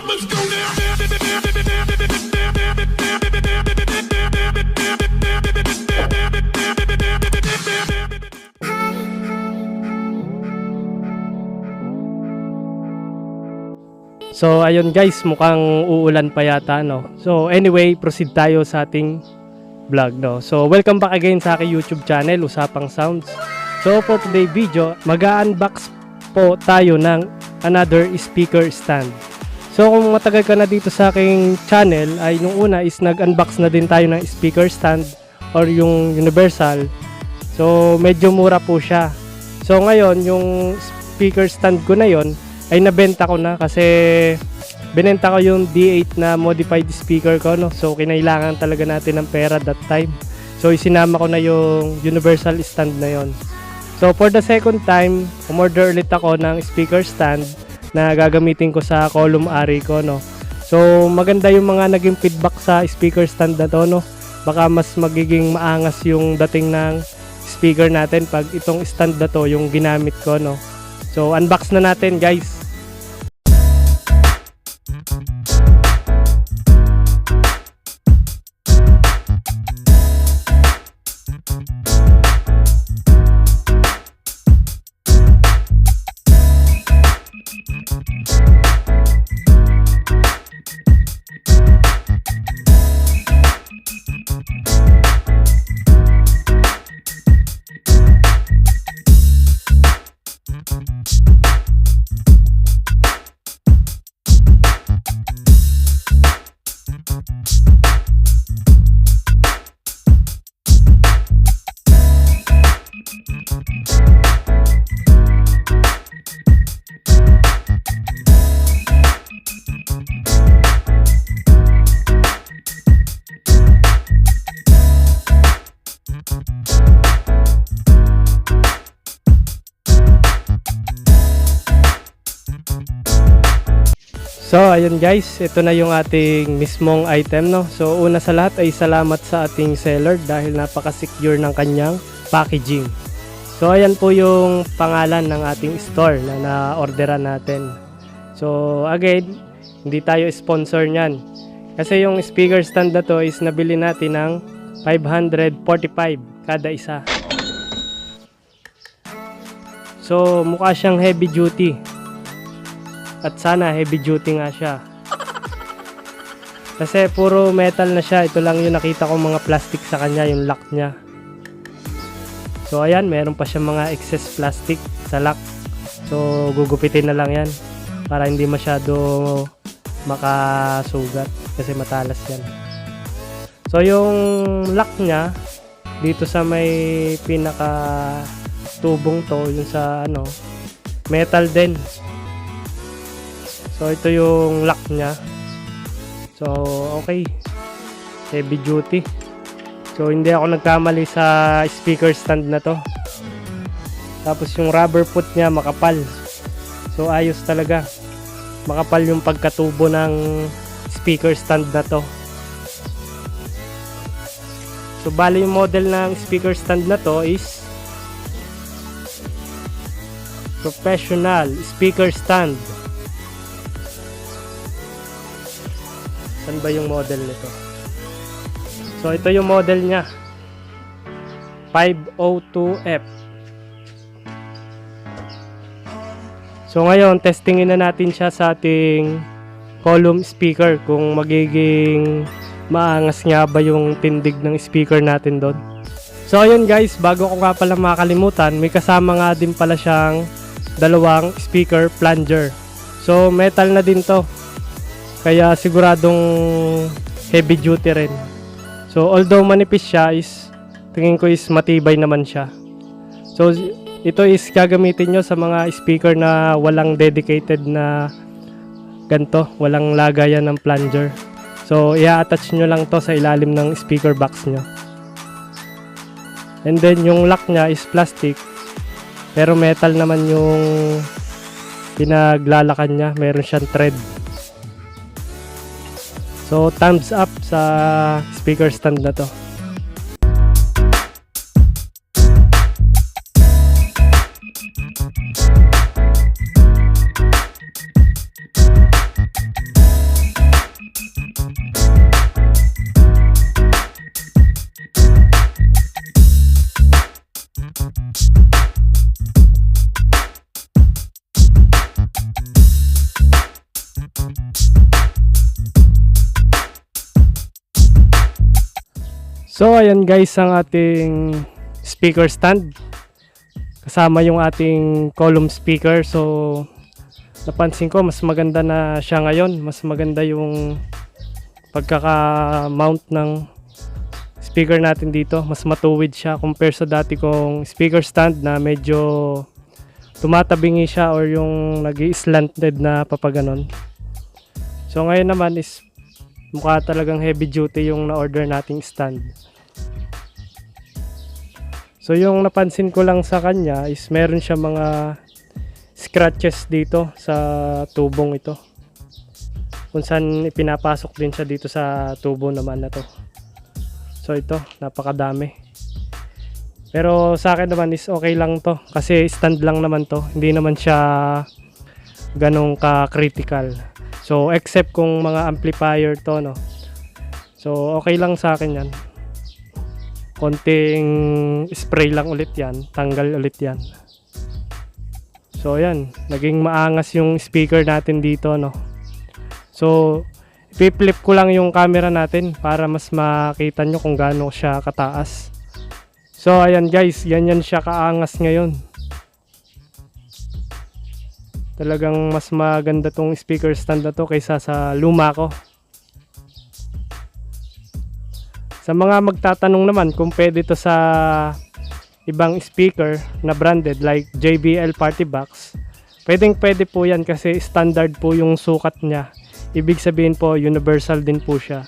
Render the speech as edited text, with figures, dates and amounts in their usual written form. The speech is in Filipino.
let's go now. So ayun guys, mukhang uulan pa yata, no. So anyway, proceed tayo sa ating vlog, no. So welcome back again sa aking YouTube channel, Usapang Sounds. So for today video, mag-unbox po tayo ng another speaker stand. So kung matagal ka na dito sa aking channel, ay nung una is nag-unbox na din tayo ng speaker stand or yung universal. So medyo mura po siya. So ngayon, yung speaker stand ko na yon ay nabenta ko na kasi binenta ko yung D8 na modified speaker ko, no. So kinailangan talaga natin ng pera that time. So isinama ko na yung universal stand na yon. So for the second time, umorder ulit ako ng speaker stand na gagamitin ko sa column array ko, no. So maganda yung mga naging feedback sa speaker stand na to, no. Baka mas magiging maangas yung dating ng speaker natin pag itong stand na to yung ginamit ko, no. So unbox na natin, guys. So ayun guys, ito na yung ating mismong item, no. So una sa lahat ay salamat sa ating seller dahil napaka-secure ng kanyang packaging. So ayan po yung pangalan ng ating store na na-orderan natin. So again, hindi tayo sponsor niyan. Kasi yung speaker stand na to is nabili natin ng 545 kada isa. So mukha siyang heavy duty. At sana heavy duty nga siya. Kasi puro metal na siya. Ito lang yung nakita ko mga plastic sa kanya, yung lock niya. So ayan, meron pa siya mga excess plastic sa lock. So gugupitin na lang yan para hindi masyado makasugat kasi matalas yan. So yung lock niya dito sa may pinaka tubong to, yung sa ano, metal din. So ito yung lock niya. So okay, heavy duty. So hindi ako nagkamali sa speaker stand na to. Tapos yung rubber foot niya makapal. So ayos talaga. Makapal yung pagkatubo ng speaker stand na to. So bali yung model ng speaker stand na to is Professional Speaker Stand. Saan ba yung model nito? So ito yung model niya, 502F. So ngayon testingin na natin siya sa ating column speaker kung magiging maangas nga ba yung tindig ng speaker natin doon. So ayun guys, bago ko nga pala makalimutan, may kasama nga din pala siyang dalawang speaker plunger. So metal na din to, kaya siguradong heavy duty rin. So although manipis siya, is tingin ko is matibay naman siya. So ito is gagamitin nyo sa mga speaker na walang dedicated na ganto, walang lagayan ng plunger. So i-attach nyo lang to sa ilalim ng speaker box nyo. And then yung lock nya is plastic, pero metal naman yung pinaglalakan nya, meron siyang thread. So thumbs up sa speaker stand na to. So ayan guys ang ating speaker stand. Kasama yung ating column speaker. So napansin ko mas maganda na siya ngayon. Mas maganda yung pagkaka-mount ng speaker natin dito. Mas matuwid siya compare sa dati kong speaker stand na medyo tumatabingi siya or yung nag-i-slanted na papaganon. So ngayon naman is mukha talagang heavy duty yung na-order nating stand. So yung napansin ko lang sa kanya is meron siya mga scratches dito sa tubong ito. Kung saan ipinapasok din siya dito sa tubo naman na to. So ito, napakadami. Pero sa akin naman is okay lang to kasi stand lang naman to. Hindi naman siya ganong ka-critical. So except kung mga amplifier to, no. So okay lang sa akin 'yan. Konting spray lang ulit 'yan, tanggal ulit 'yan. So ayan, naging maangas yung speaker natin dito, no. So i-flip ko lang yung camera natin para mas makita nyo kung gaano siya kataas. So ayan guys, yan siya kaangas ngayon. Talagang mas maganda tong speaker stand na to kaysa sa luma ko. Sa mga magtatanong naman kung pwede to sa ibang speaker na branded like JBL Party Box, pwede po yan kasi standard po yung sukat niya. Ibig sabihin po universal din po siya.